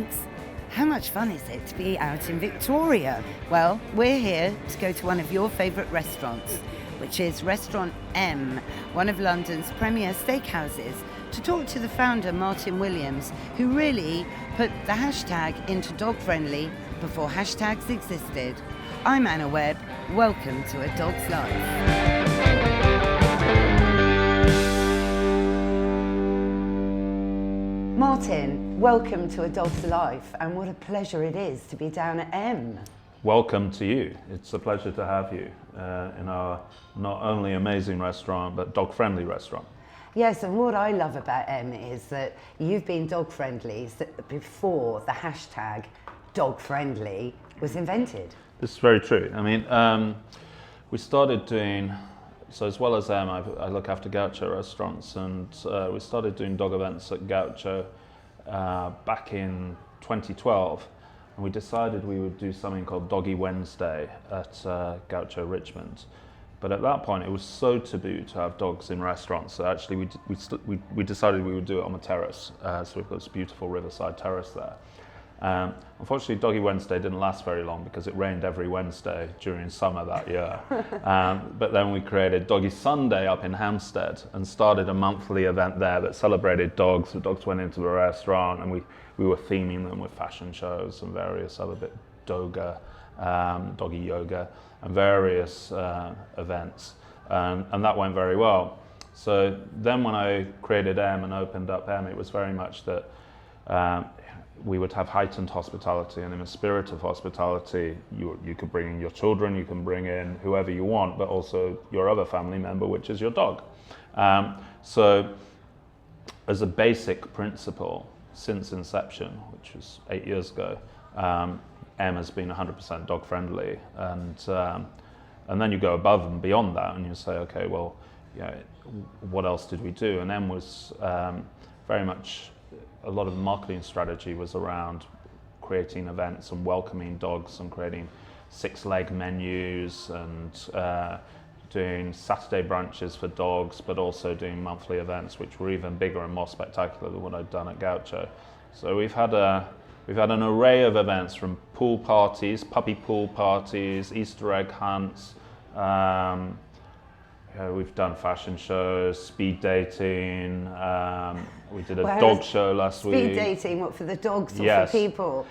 Binks. How much fun is it to be out in Victoria? Well, we're here to go to one of your favourite restaurants, which is Restaurant M, one of London's premier steakhouses, to talk to the founder, Martin Williams, who really put the hashtag into dog friendly before hashtags existed. I'm Anna Webb. Welcome to A Dog's Life. Martin, welcome to A Dog's Life, and what a pleasure it is to be down at M. Welcome to you. It's a pleasure to have you in our not only amazing restaurant, but dog-friendly restaurant. Yes, and what I love about M is that you've been dog-friendly before the hashtag dog-friendly was invented. This is very true. I mean, we started doing, so as well as M, I look after Gaucho restaurants, and we started doing dog events at Gaucho back in 2012, and we decided we would do something called Doggy Wednesday at Gaucho Richmond. But at that point, it was so taboo to have dogs in restaurants, so actually we decided we would do it on the terrace. So we've got this beautiful riverside terrace there. Unfortunately, Doggy Wednesday didn't last very long because it rained every Wednesday during summer that year. But then we created Doggy Sunday up in Hampstead and started a monthly event there that celebrated dogs. The dogs went into the restaurant, and we were theming them with fashion shows and various other doga, doggy yoga, and various events. And that went very well. So then when I created M and opened up M, it was very much that we would have heightened hospitality, and in the spirit of hospitality, you could bring in your children, you can bring in whoever you want, but also your other family member, which is your dog. So as a basic principle, since inception, which was 8 years ago, M has been 100% dog friendly, and then you go above and beyond that, and you say, okay, well, what else did we do? And M was very much, a lot of the marketing strategy was around creating events and welcoming dogs and creating 6-leg menus and doing Saturday brunches for dogs, but also doing monthly events, which were even bigger and more spectacular than what I'd done at Gaucho. So we've had an array of events, from pool parties, puppy pool parties, Easter egg hunts. We've done fashion shows, speed dating. We did a dog show last week. Speed dating, what, for the dogs or Yes. for people?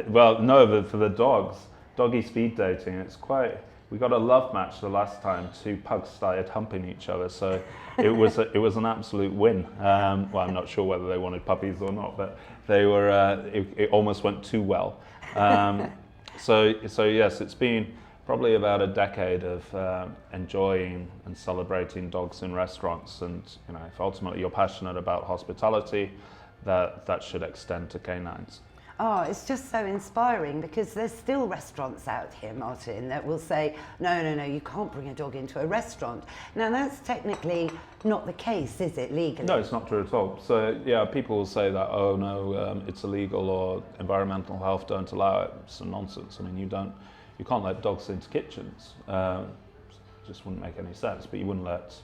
Well, no, for the dogs. Doggy speed dating. It's quite. We got a love match the last time. 2 pugs started humping each other, so it was an absolute win. Well, I'm not sure whether they wanted puppies or not, but they were. It almost went too well. So yes, it's been probably about a decade of enjoying and celebrating dogs in restaurants, and if ultimately you're passionate about hospitality, that should extend to canines. Oh, it's just so inspiring, because there's still restaurants out here, Martin, that will say, no, you can't bring a dog into a restaurant. Now, that's technically not the case, is it, legally? No, it's not true at all. So, yeah, people will say that, oh, no, it's illegal, or environmental health don't allow it. It's some nonsense. I mean, you can't let dogs into kitchens. It just wouldn't make any sense. But you wouldn't let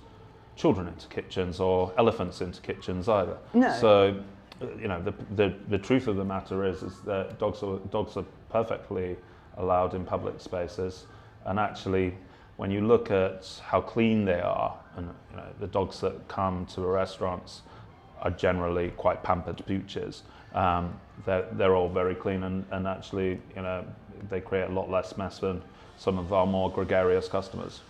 children into kitchens or elephants into kitchens either. No. So, the truth of the matter is that dogs are perfectly allowed in public spaces, and actually, when you look at how clean they are, and the dogs that come to the restaurants are generally quite pampered pooches. They're all very clean, and actually, they create a lot less mess than some of our more gregarious customers.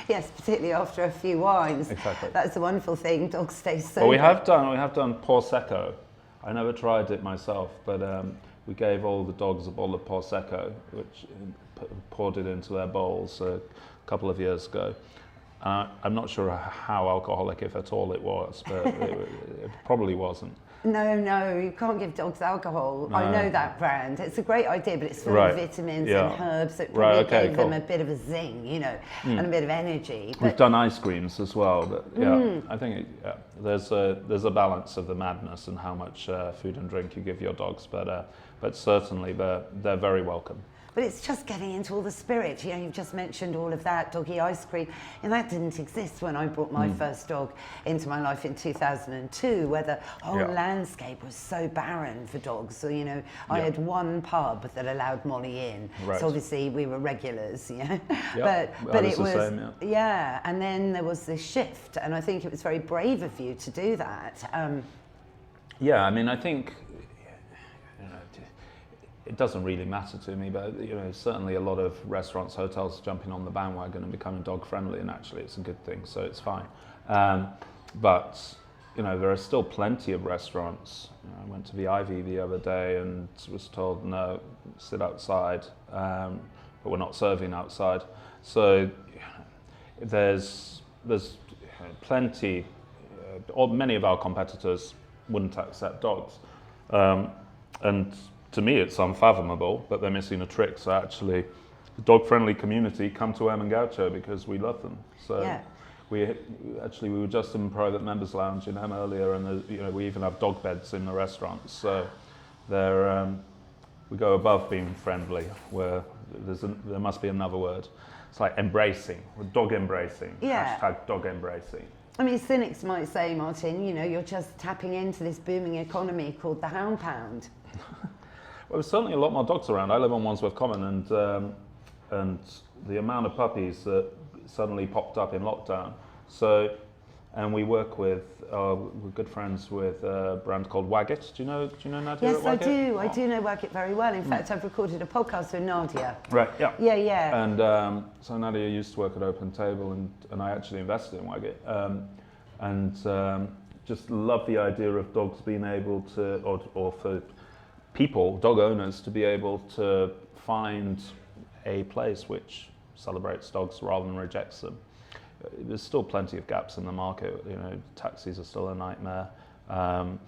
Yes, particularly after a few wines. Exactly. That's the wonderful thing. Dogs stay sober. Well, we have done Prosecco. I never tried it myself, but we gave all the dogs a bottle of Prosecco, which poured it into their bowls a couple of years ago. I'm not sure how alcoholic, if at all, it was, but it probably wasn't. No, you can't give dogs alcohol. No. I know that brand. It's a great idea, but it's full of vitamins and herbs that probably gave them a bit of a zing, and a bit of energy. We've done ice creams as well, but I think there's a balance of the madness and how much food and drink you give your dogs, but certainly they're very welcome. But it's just getting into all the spirit. You know, you've just mentioned all of that, doggy ice cream, and that didn't exist when I brought my first dog into my life in 2002, where the whole landscape was so barren for dogs. So, you know, I had one pub that allowed Molly in. Right. So obviously we were regulars, you know. Yep. But it the was, same, and then there was this shift, and I think it was very brave of you to do that. Yeah, I mean, I think, you know, it doesn't really matter to me, but, you know, certainly a lot of restaurants, hotels jumping on the bandwagon and becoming dog friendly, and actually it's a good thing, so it's fine. But, you know, there are still plenty of restaurants. You know, I went to the Ivy the other day and was told, no, sit outside, but we're not serving outside. So there's plenty, or many of our competitors wouldn't accept dogs. And to me, it's unfathomable, but they're missing a trick. So actually, the dog-friendly community come to Gaucho because we love them. So we were just in private members lounge in earlier, and you know, we even have dog beds in the restaurants. So we go above being friendly, where there must be another word. It's like embracing, dog embracing. Hashtag dog embracing. I mean, cynics might say, Martin, you know, you're just tapping into this booming economy called the hound pound. Well, there's certainly a lot more dogs around. I live on Wandsworth Common, and the amount of puppies that suddenly popped up in lockdown. So, and we work with, we're good friends with a brand called Waggett. Do you know Nadia? Yes, at Waggett? I do. I do know Waggett very well. In fact, I've recorded a podcast with Nadia. Right. Yeah. Yeah. And so Nadia used to work at Open Table, and I actually invested in Waggett, and just love the idea of dogs being able to, or for people, dog owners, to be able to find a place which celebrates dogs rather than rejects them. There's still plenty of gaps in the market. You know, taxis are still a nightmare, and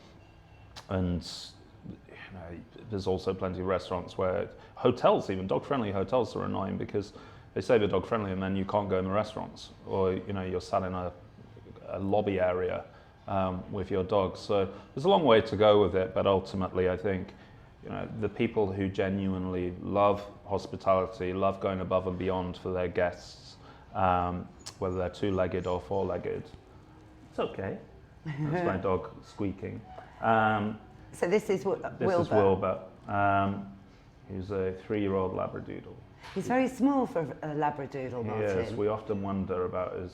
you know, there's also plenty of restaurants where hotels, even dog-friendly hotels, are annoying because they say they're dog-friendly and then you can't go in the restaurants, or you know, you're sat in a lobby area with your dog. So there's a long way to go with it, but ultimately, I think, you know, the people who genuinely love hospitality, love going above and beyond for their guests, whether they're two-legged or four-legged, it's okay. That's my dog squeaking. So this is Wilbur. This is Wilbur. He's a 3-year-old Labradoodle. He's very small for a Labradoodle, Martin. Yes, we often wonder about his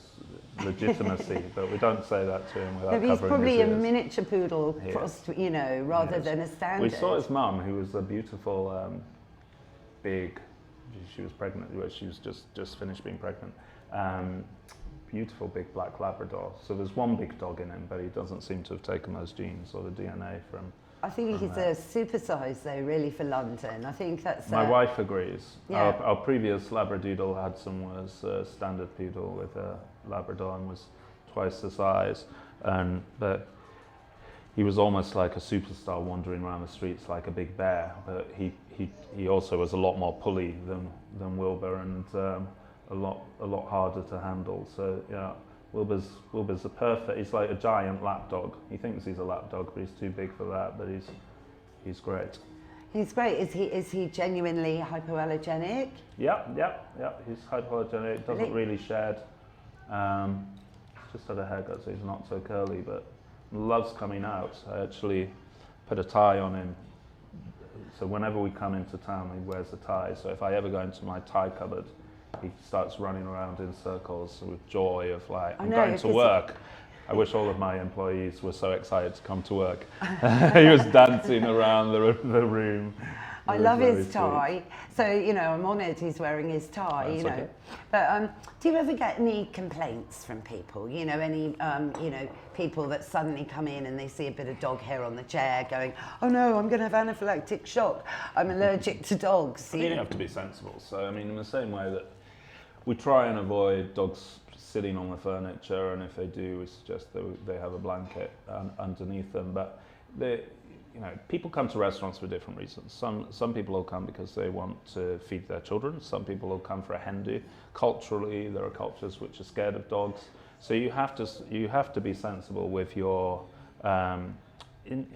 legitimacy, but we don't say that to him without covering he's probably his a ears. Miniature poodle, you know, rather than a standard. We saw his mum, who was a beautiful, big. She was pregnant. She was just finished being pregnant. Beautiful big black Labrador. So there's one big dog in him, but he doesn't seem to have taken those genes or the DNA from. I think he's a supersize, though, really, for London. I think that's. My wife agrees. Yeah. Our previous Labradoodle, Hudson, was a standard poodle with a Labrador and was twice the size, but he was almost like a superstar wandering around the streets like a big bear. But he also was a lot more pulley than Wilbur, and a lot harder to handle. So yeah. Wilbur's a perfect. He's like a giant lapdog. He thinks he's a lapdog, but he's too big for that. But he's great. He's great. Is he genuinely hypoallergenic? Yeah. He's hypoallergenic. Doesn't really shed. Just had a haircut, so he's not so curly, but loves coming out. I actually put a tie on him. So whenever we come into town, he wears a tie. So if I ever go into my tie cupboard, he starts running around in circles with joy of like, I'm going to work. I wish all of my employees were so excited to come to work. He was dancing around the room. I love his tie. So, you know, I'm honoured he's wearing his tie, That's you know. okay. But do you ever get any complaints from people? You know, any, people that suddenly come in and they see a bit of dog hair on the chair going, oh no, I'm going to have anaphylactic shock. I'm allergic to dogs. I think you have to be sensible. So, I mean, in the same way that we try and avoid dogs sitting on the furniture, and if they do, we suggest that they have a blanket underneath them. But people come to restaurants for different reasons. Some people will come because they want to feed their children. Some people will come for a hen do. Culturally, there are cultures which are scared of dogs. So you have to be sensible with your in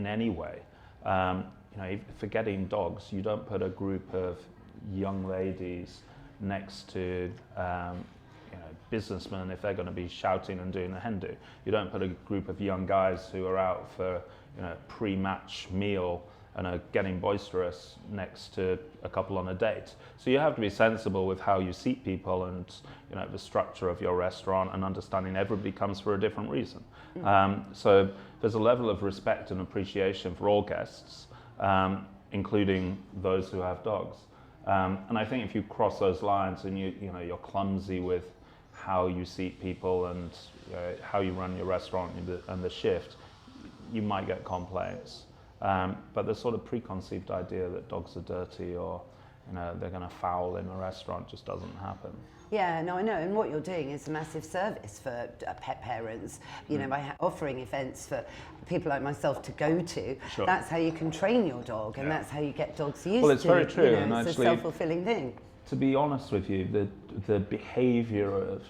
any way. Forgetting dogs, you don't put a group of young ladies next to businessmen if they're going to be shouting and doing the hen do. You don't put a group of young guys who are out for pre-match meal and are getting boisterous next to a couple on a date. So you have to be sensible with how you seat people and the structure of your restaurant, and understanding everybody comes for a different reason. So there's a level of respect and appreciation for all guests, including those who have dogs. And I think if you cross those lines and you're clumsy with how you seat people and how you run your restaurant and the shift, you might get complaints. But the sort of preconceived idea that dogs are dirty or they're going to foul in a restaurant just doesn't happen. Yeah, no, I know. And what you're doing is a massive service for pet parents, by offering events for people like myself to go to. Sure. That's how you can train your dog, and that's how you get dogs used to. Well, it's very true. And it's actually, a self-fulfilling thing. To be honest with you, the behavior of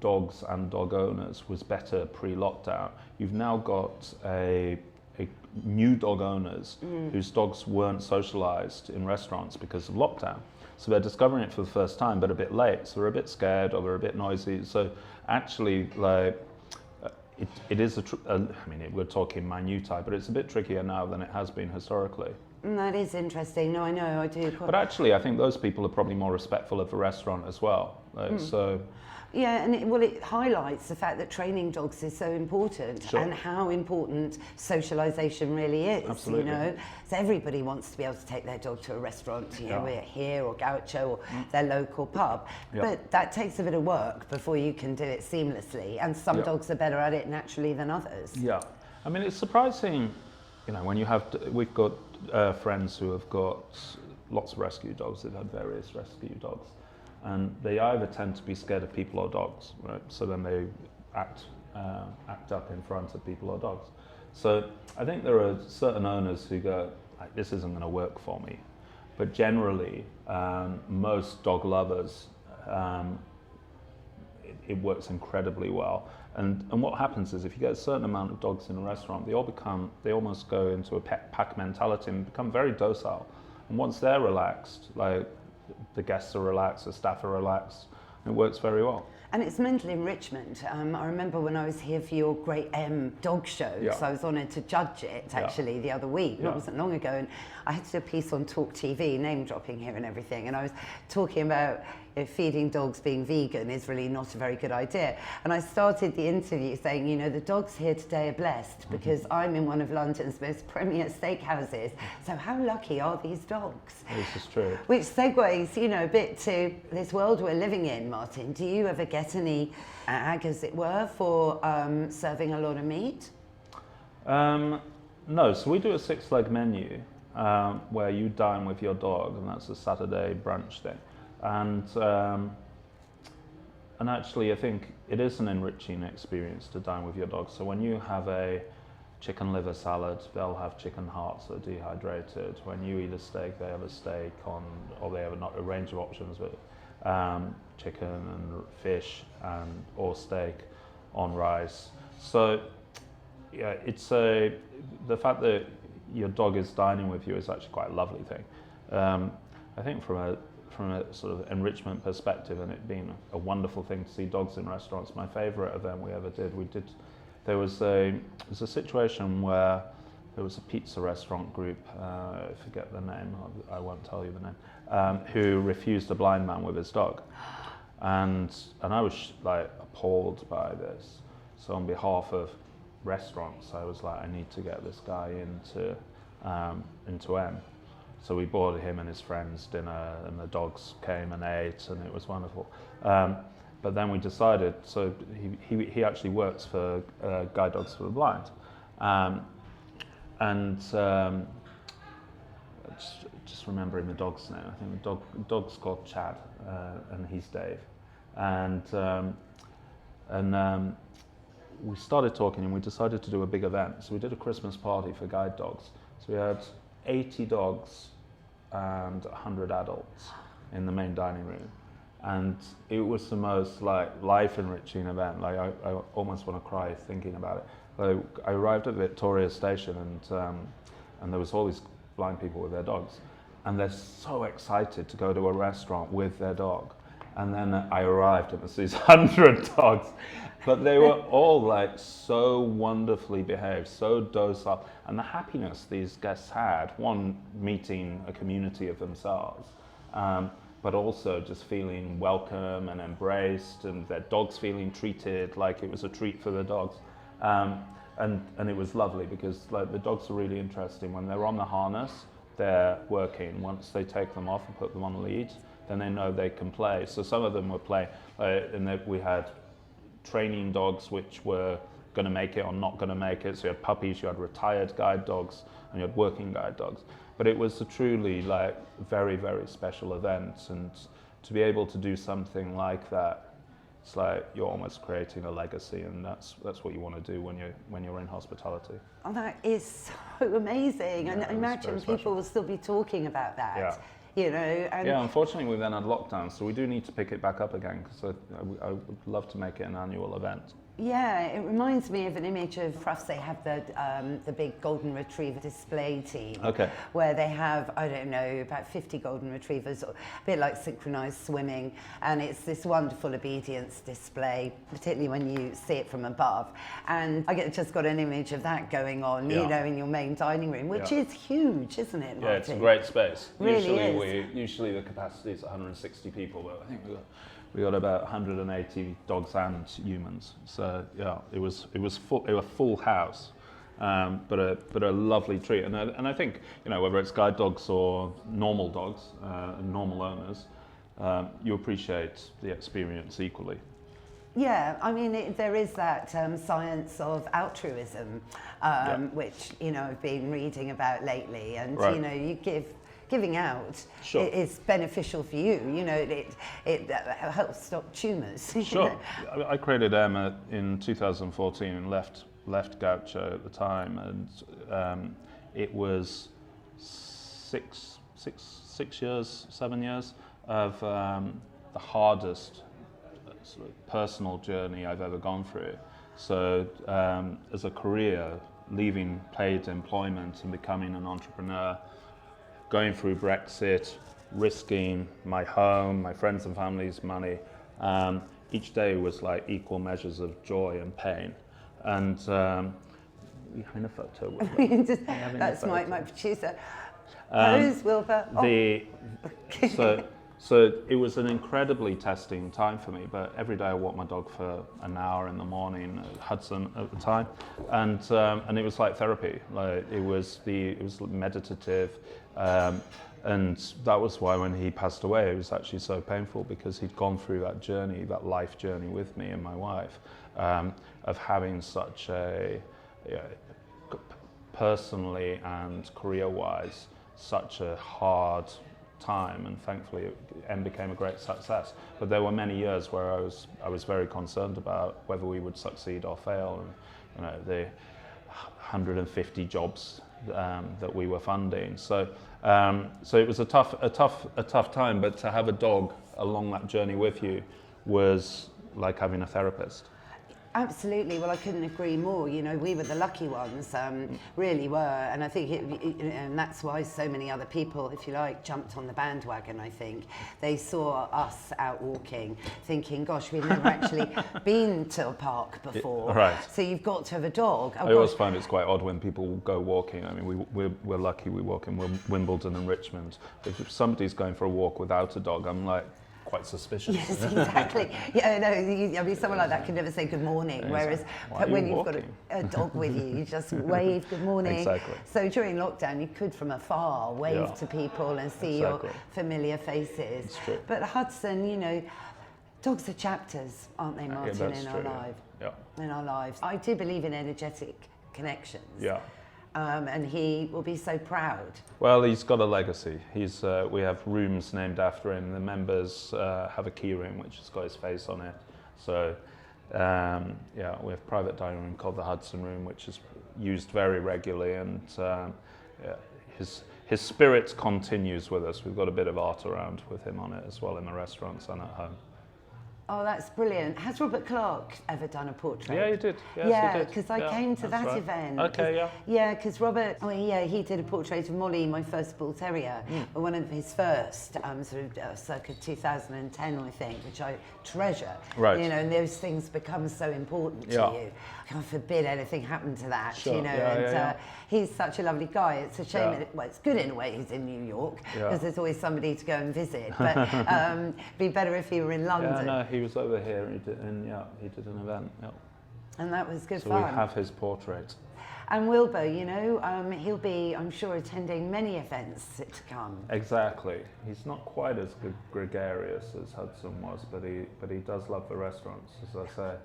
dogs and dog owners was better pre-lockdown. You've now got a new dog owners whose dogs weren't socialized in restaurants because of lockdown. So they're discovering it for the first time, but a bit late. So they're a bit scared or they're a bit noisy. So actually, it is we're talking minutiae, but it's a bit trickier now than it has been historically. That is interesting. No, I know, I do. But actually, I think those people are probably more respectful of the restaurant as well. So. Yeah, and it highlights the fact that training dogs is so important. Sure. And how important socialisation really is. Absolutely. So everybody wants to be able to take their dog to a restaurant, we're here or Gaucho or their local pub. Yeah. But that takes a bit of work before you can do it seamlessly, and some dogs are better at it naturally than others. Yeah, I mean, it's surprising, when we've got friends who have got lots of rescue dogs. They've had various rescue dogs. And they either tend to be scared of people or dogs, right? So then they act up in front of people or dogs. So I think there are certain owners who go, this isn't going to work for me. But generally, most dog lovers, it works incredibly well. And what happens is if you get a certain amount of dogs in a restaurant, they almost go into a pet pack mentality and become very docile. And once they're relaxed, the guests are relaxed, the staff are relaxed, and it works very well. And it's mental enrichment. I remember when I was here for your Great M dog show, so I was honoured to judge it actually the other week, it wasn't long ago, and I had to do a piece on Talk TV, name dropping here and everything, and I was talking about feeding dogs being vegan is really not a very good idea. And I started the interview saying, the dogs here today are blessed because I'm in one of London's most premier steakhouses. So how lucky are these dogs? This is true. Which segues, a bit to this world we're living in, Martin. Do you ever get any ag, as it were, for serving a lot of meat? No, so we do a 6-leg menu where you dine with your dog, and that's a Saturday brunch thing. And actually, I think it is an enriching experience to dine with your dog. So when you have a chicken liver salad, they'll have chicken hearts that are dehydrated. When you eat a steak, they have a steak or they have a range of options with chicken and fish or steak on rice. So yeah, the fact that your dog is dining with you is actually quite a lovely thing. I think from a sort of enrichment perspective, and it being a wonderful thing to see dogs in restaurants, my favourite event we ever did, there was a situation where there was a pizza restaurant group, I forget the name, I won't tell you the name, who refused a blind man with his dog. And I was appalled by this. So on behalf of restaurants, I was like, I need to get this guy into M. So we bought him and his friends dinner, and the dogs came and ate, and it was wonderful. But then we decided, so he actually works for Guide Dogs for the Blind. Just remembering the dog's name, I think the dog's called Chad, and he's Dave. And we started talking, and we decided to do a big event. So we did a Christmas party for guide dogs. So we had 80 dogs and 100 adults in the main dining room. And it was the most life-enriching event. I almost want to cry thinking about it. I arrived at Victoria Station, and there was all these blind people with their dogs. and they're so excited to go to a restaurant with their dog. And then I arrived and there was these 100 dogs, but they were all like so wonderfully behaved, so docile, and the happiness these guests had, one, meeting a community of themselves, but also just feeling welcome and embraced, and their dogs feeling treated like it was a treat for the dogs. And it was lovely because like the dogs are really interesting. When they're on the harness, they're working. Once they take them off and put them on the lead, then they know they can play. So some of them were playing, and we had training dogs which were going to make it or not going to make it. So you had puppies, you had retired guide dogs, and you had working guide dogs. But it was a truly like very, very special event, and to be able to do something like that, it's like you're almost creating a legacy, and that's what you want to do when you're in hospitality. Oh, that is so amazing, Yeah, and I imagine people will still be talking about that. Yeah. You know, and yeah, unfortunately we then had lockdown, so we do need to pick it back up again, because I would love to make it an annual event. yeah, it reminds me of an image of for us. They have the big golden retriever display team, Okay. where they have, I don't know, about 50 golden retrievers, a bit like synchronized swimming, and it's this wonderful obedience display, particularly when you see it from above. And I just got an image of that going on, Yeah. you know, in your main dining room, which Yeah. is huge, isn't it, Martin? Yeah, it's a great space. Really Usually the capacity is 160 people, but I think we got about 180 dogs and humans. So yeah, it was full. It was a full house, but a lovely treat. And I think, you know, whether it's guide dogs or normal dogs, and normal owners, you appreciate the experience equally. Yeah, I mean, there is that science of altruism, which, you know, I've been reading about lately, and, Right. you know, giving out Sure. is beneficial for you. You know, it helps stop tumours. Sure. I created Emma in 2014 and left Gaucho at the time, and it was 7 years of the hardest sort of personal journey I've ever gone through. So as a career, leaving paid employment and becoming an entrepreneur, going through Brexit, risking my home, my friends and family's money, each day was like equal measures of joy and pain. And we're having a photo with them. That's my producer. Pose, Wilbur. Oh. So it was an incredibly testing time for me, but every day I walked my dog for an hour in the morning, Hudson at the time, and it was like therapy. Like it was meditative, and that was why when he passed away, it was actually so painful, because he'd gone through that journey, that life journey with me and my wife, of having such a personally and career-wise such a hard time, and thankfully it became a great success. But there were many years where I was very concerned about whether we would succeed or fail, and you know, the 150 jobs that we were funding. So it was a tough time. But to have a dog along that journey with you was like having a therapist. Absolutely. Well, I couldn't agree more. You know, we were the lucky ones, really were. And I think and that's why so many other people, if you like, jumped on the bandwagon, I think. They saw us out walking, thinking, gosh, we've never actually been to a park before. Right. So you've got to have a dog. I always find it's quite odd when people go walking. I mean, we're lucky we walk in Wimbledon and Richmond. If somebody's going for a walk without a dog, I'm like, quite suspicious. Yes, exactly. Yeah, no, I mean, someone like that can never say good morning, whereas when you've got a dog with you, you just wave good morning. Exactly. So during lockdown, you could from afar wave to people and see your familiar faces. It's true. But Hudson, you know, dogs are chapters, aren't they, Martin, in our lives? Yeah. In our lives. I do believe in energetic connections. Yeah. And he will be so proud. Well, he's got a legacy. We have rooms named after him. The members have a key room which has got his face on it. So, we have a private dining room called the Hudson room, which is used very regularly, and his spirit continues with us. We've got a bit of art around with him on it as well in the restaurants and at home. Oh, that's brilliant. Has Robert Clark ever done a portrait? Yeah, he did. Yes, yeah, he did. because I came to that right. event. Okay, yeah. Yeah, because Robert, he did a portrait of Molly, my first bull terrier, one of his first, circa 2010, I think, which I treasure. Right. You know, and those things become so important to you. God forbid anything happened to that, Sure. you know. He's such a lovely guy. It's a shame. Well, it's good in a way he's in New York because there's always somebody to go and visit. But it'd be better if he were in London. Yeah, no, he was over here. He did an event. Yeah. And that was good so fun. So we have his portrait. And Wilbur, you know, he'll be, I'm sure, attending many events to come. Exactly. He's not quite as gregarious as Hudson was, but he does love the restaurants, as I say.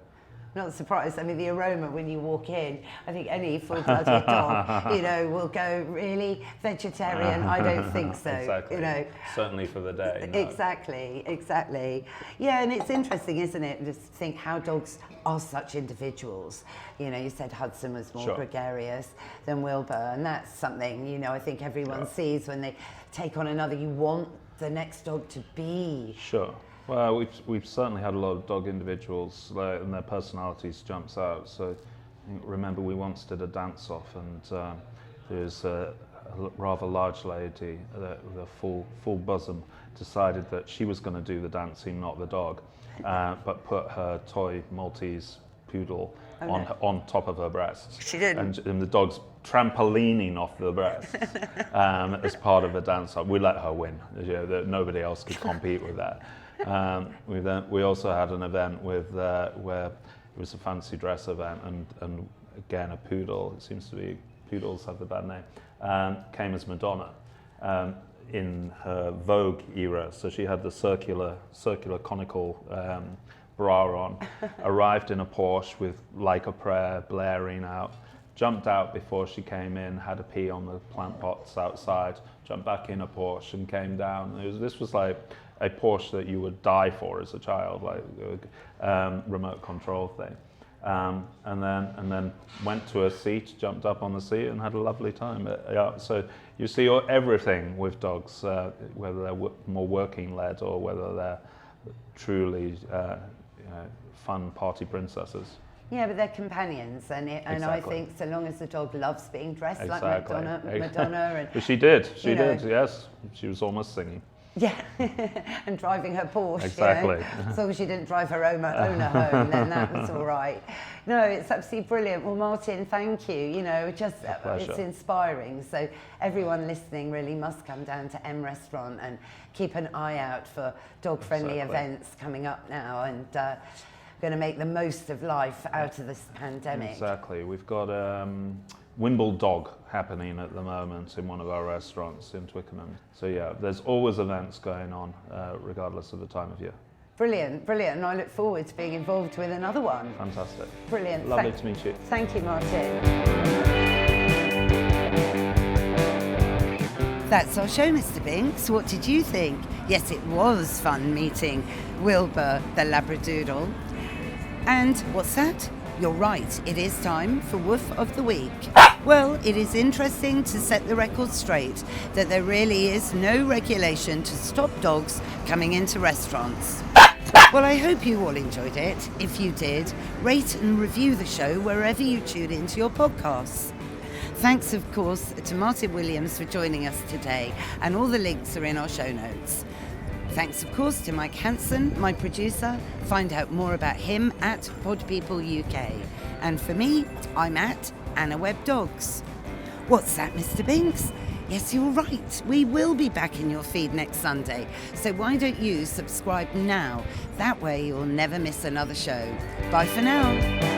Not surprised. I mean, the aroma when you walk in, I think any full-blooded dog, you know, will go, really? Vegetarian? I don't think so. Exactly. You know. Certainly for the day. No. Exactly. Yeah, and it's interesting, isn't it, just to think how dogs are such individuals. You know, you said Hudson was more gregarious than Wilbur, and that's something, you know, I think everyone sees when they take on another. You want the next dog to be. Sure. Well, we've certainly had a lot of dog individuals, and their personalities jumps out. So, remember we once did a dance off, and there's a rather large lady with a full bosom decided that she was going to do the dancing, not the dog, but put her toy Maltese poodle on top of her breasts. She did, and the dog's trampolining off the breasts as part of the dance off. We let her win. You know, nobody else could compete with that. We also had an event with where it was a fancy dress event, and again a poodle. It seems to be poodles have the bad name. Came as Madonna in her Vogue era, so she had the circular conical bra on. Arrived in a Porsche with "Like a Prayer" blaring out. Jumped out before she came in. Had a pee on the plant pots outside. Jumped back in a Porsche and came down. This was like a Porsche that you would die for as a child, like remote control thing, and then went to a seat, jumped up on the seat, and had a lovely time. So you see everything with dogs, whether they're more working led or whether they're truly fun party princesses. Yeah, but they're companions, and I think so long as the dog loves being dressed like Madonna, and but she did, yes, she was almost singing. Yeah, and driving her Porsche. Exactly. You know? As long as she didn't drive her owner home, then that was all right. No, it's absolutely brilliant. Well, Martin, thank you. You know, it's inspiring. So everyone listening really must come down to M Restaurant and keep an eye out for dog-friendly events coming up now, and going to make the most of life out of this pandemic. Exactly. We've got Wimble Dog happening at the moment in one of our restaurants in Twickenham. So yeah, there's always events going on, regardless of the time of year. Brilliant. And I look forward to being involved with another one. Fantastic. Brilliant. Lovely to meet you. Thank you, Martin. That's our show, Mr. Binks. What did you think? Yes, it was fun meeting Wilbur the Labradoodle. And what's that? You're right, it is time for Woof of the Week. Well, it is interesting to set the record straight that there really is no regulation to stop dogs coming into restaurants. Well, I hope you all enjoyed it. If you did, rate and review the show wherever you tune into your podcasts. Thanks, of course, to Martin Williams for joining us today, and all the links are in our show notes. Thanks, of course, to Mike Hansen, my producer. Find out more about him at Pod People UK. And for me, I'm at Anna Webb Dogs. What's that, Mr. Binks? Yes, you're right. We will be back in your feed next Sunday. So why don't you subscribe now? That way you'll never miss another show. Bye for now.